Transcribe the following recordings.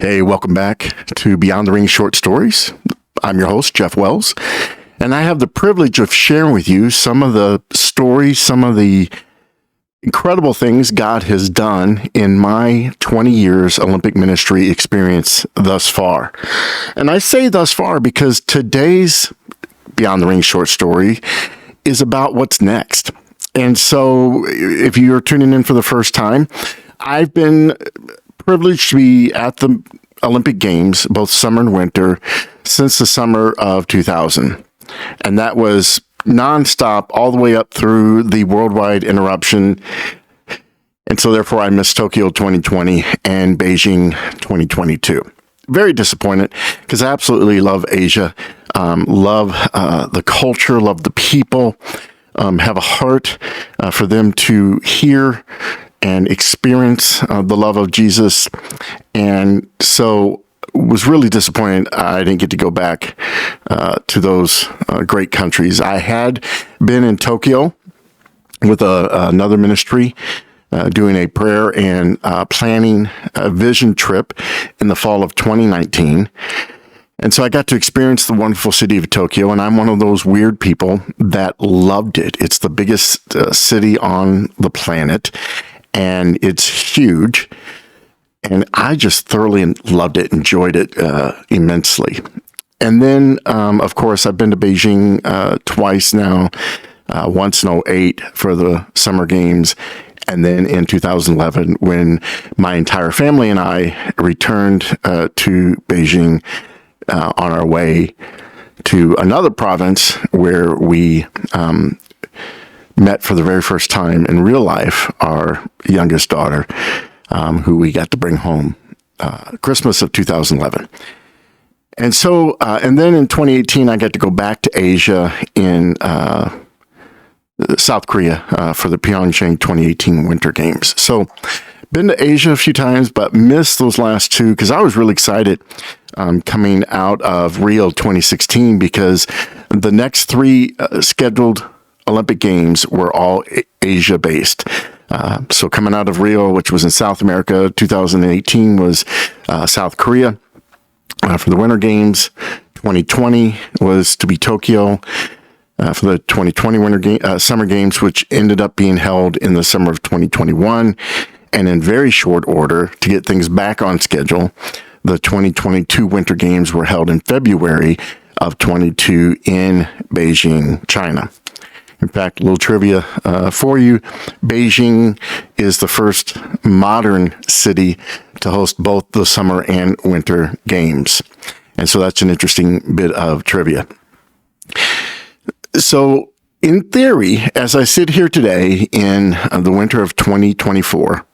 Hey, welcome back to Beyond the Ring Short Stories. I'm your host, Jeff Wells, and I have the privilege of sharing with you some of the stories, some of the incredible things God has done in my 20 years Olympic ministry experience thus far. And I say thus far because today's Beyond the Ring Short Story is about what's next. And so if you're tuning in for the first time, I've been privileged to be at the Olympic Games, both summer and winter, since the summer of 2000. And that was nonstop all the way up through the worldwide interruption. And so therefore I missed Tokyo 2020 and Beijing 2022. Very disappointed because I absolutely love Asia, love the culture, love the people, have a heart for them to hear and experience the love of Jesus. And so was really disappointed I didn't get to go back to those great countries. I had been in Tokyo with another ministry doing a prayer and planning a vision trip in the fall of 2019. And so I got to experience the wonderful city of Tokyo, and I'm one of those weird people that loved it. It's the biggest city on the planet, and it's huge. And I just thoroughly loved it, enjoyed it immensely. And then, of course, I've been to Beijing twice now, once in 2008 for the Summer Games, and then in 2011 when my entire family and I returned to Beijing on our way to another province where we met for the very first time in real life our youngest daughter, who we got to bring home Christmas of 2011. And so, and then in 2018, I got to go back to Asia in South Korea for the Pyeongchang 2018 Winter Games. So, been to Asia a few times, but missed those last two because I was really excited coming out of Rio 2016 because the next three scheduled Olympic Games were all Asia-based. So coming out of Rio, which was in South America, 2018 was South Korea for the Winter Games. 2020 was to be Tokyo for the 2020 Summer Games, which ended up being held in the summer of 2021. And in very short order, to get things back on schedule, the 2022 Winter Games were held in February of 22 in Beijing, China. In fact, a little trivia for you. Beijing is the first modern city to host both the Summer and Winter Games. And so that's an interesting bit of trivia. So in theory, as I sit here today in the winter of 2024,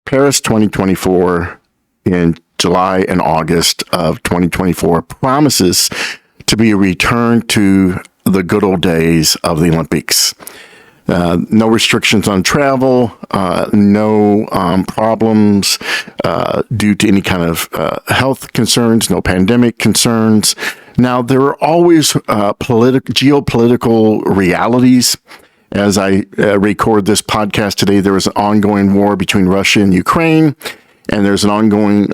Paris 2024 in July and August of 2024 promises to be a return to the good old days of the Olympics. No restrictions on travel, no problems due to any kind of health concerns, no pandemic concerns. Now, there are always geopolitical realities. As I record this podcast today, there is an ongoing war between Russia and Ukraine, and there's an ongoing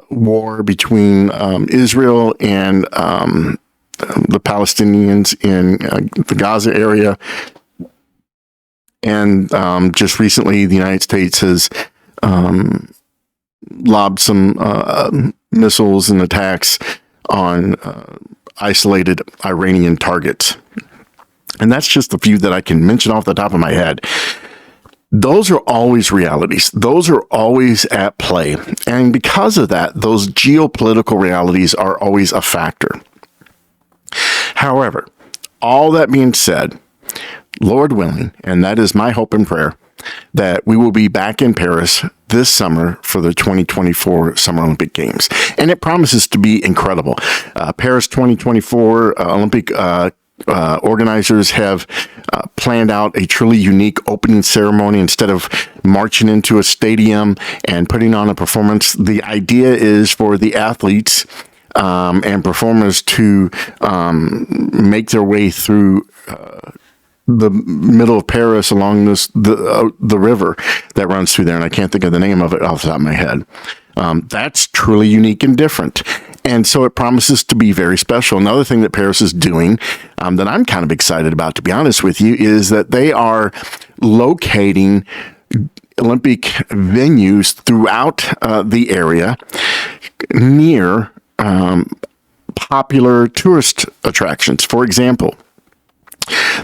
war between Israel and the Palestinians in the Gaza area. And just recently, the United States has lobbed some missiles and attacks on isolated Iranian targets. And that's just a few that I can mention off the top of my head. Those are always realities. Those are always at play. And because of that, those geopolitical realities are always a factor. However, all that being said, Lord willing, and that is my hope and prayer, that we will be back in Paris this summer for the 2024 Summer Olympic Games. And it promises to be incredible. Paris 2024 Olympic organizers have planned out a truly unique opening ceremony. Instead of marching into a stadium and putting on a performance, the idea is for the athletes and performers to make their way through the middle of Paris along the river that runs through there, and I can't think of the name of it off the top of my head. That's truly unique and different. And so it promises to be very special. Another thing that Paris is doing that I'm kind of excited about, to be honest with you, is that they are locating Olympic venues throughout the area near popular tourist attractions. For example,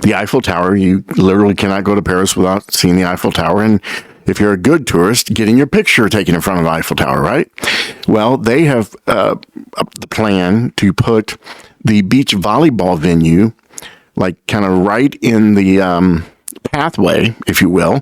the Eiffel Tower. You literally cannot go to Paris without seeing the Eiffel Tower. And if you're a good tourist, getting your picture taken in front of the Eiffel Tower, right? Well, they have the plan to put the beach volleyball venue, like kind of right in the pathway, if you will,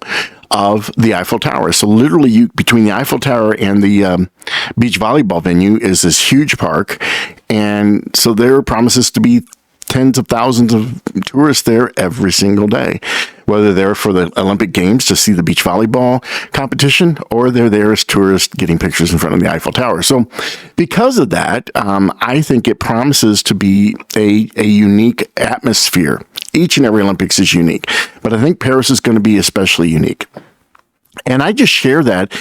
of the Eiffel Tower. So literally between the Eiffel Tower and the beach volleyball venue is this huge park. And so there promises to be tens of thousands of tourists there every single day, whether they're for the Olympic Games to see the beach volleyball competition or they're there as tourists getting pictures in front of the Eiffel Tower. So because of that, I think it promises to be a unique atmosphere. Each and every Olympics is unique, but I think Paris is going to be especially unique. And I just share that,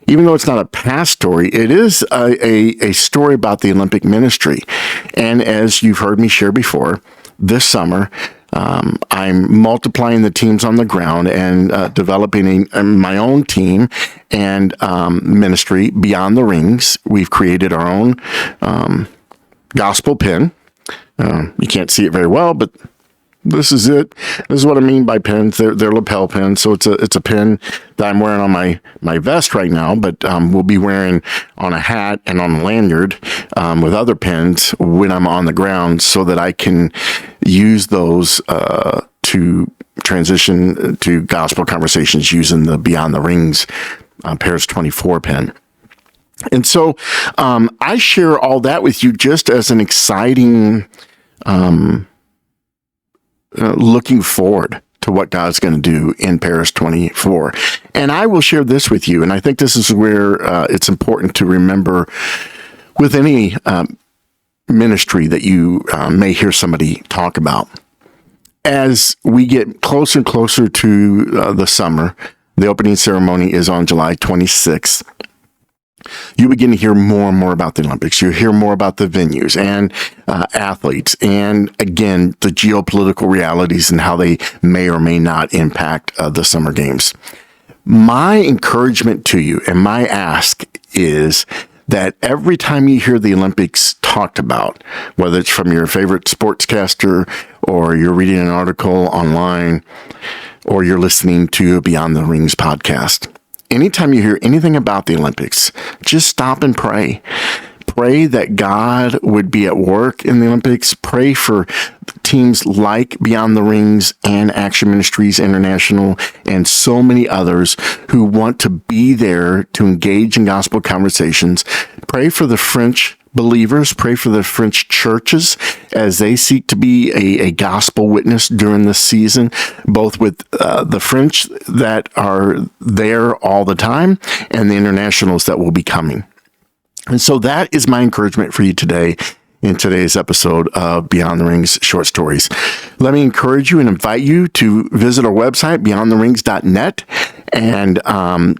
even though it's not a past story, it is a story about the Olympic ministry. And as you've heard me share before, this summer, I'm multiplying the teams on the ground and developing my own team and ministry beyond the rings. We've created our own gospel pin. You can't see it very well, but this is it. This is what I mean by pins. They're lapel pins. So it's a pin that I'm wearing on my vest right now, but we'll be wearing on a hat and on a lanyard with other pins when I'm on the ground, so that I can use those to transition to gospel conversations using the Beyond the Rings Paris 24 pin. And so I share all that with you just as an exciting looking forward to what God's going to do in Paris 24. And I will share this with you, and I think this is where it's important to remember with any ministry that you may hear somebody talk about. As we get closer and closer to the summer, the opening ceremony is on July 26th. You begin to hear more and more about the Olympics. You hear more about the venues and athletes, and again, the geopolitical realities and how they may or may not impact the Summer Games. My encouragement to you and my ask is that every time you hear the Olympics talked about, whether it's from your favorite sportscaster or you're reading an article online or you're listening to a Beyond the Rings podcast, anytime you hear anything about the Olympics, just stop and pray. Pray that God would be at work in the Olympics. Pray for teams like Beyond the Rings and Action Ministries International and so many others who want to be there to engage in gospel conversations. Pray for the French believers. Pray for the French churches as they seek to be a gospel witness during this season, both with the French that are there all the time and the internationals that will be coming. And so that is my encouragement for you today in today's episode of Beyond the Rings Short Stories. Let me encourage you and invite you to visit our website, beyondtherings.net, and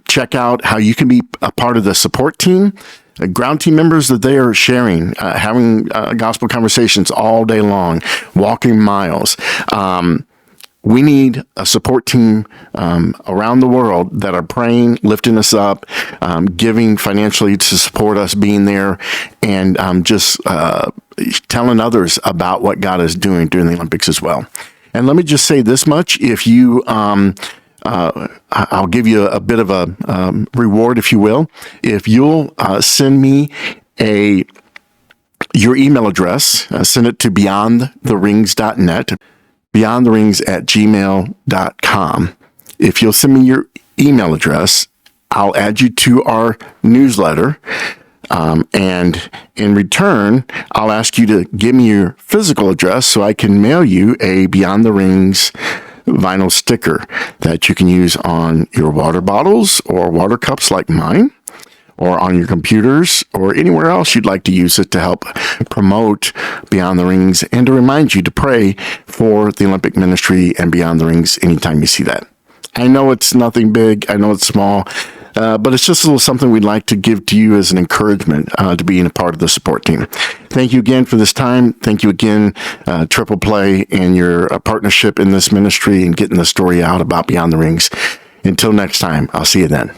check out how you can be a part of the support team. Ground team members that they are sharing, having gospel conversations all day long, walking miles. We need a support team around the world that are praying, lifting us up, giving financially to support us being there, and just telling others about what God is doing during the Olympics as well. And let me just say this much. If you I'll give you a bit of a reward, if you will. If you'll send me your email address, send it to beyondtherings.net, beyondtherings@gmail.com. If you'll send me your email address, I'll add you to our newsletter. And in return, I'll ask you to give me your physical address so I can mail you a Beyond the Rings vinyl sticker that you can use on your water bottles or water cups like mine, or on your computers, or anywhere else you'd like to use it to help promote Beyond the Rings and to remind you to pray for the Olympic ministry and Beyond the Rings anytime you see that. I know it's nothing big. I know it's small. But it's just a little something we'd like to give to you as an encouragement to being a part of the support team. Thank you again for this time. Thank you again, Triple Play, and your partnership in this ministry and getting the story out about Beyond the Rings. Until next time, I'll see you then.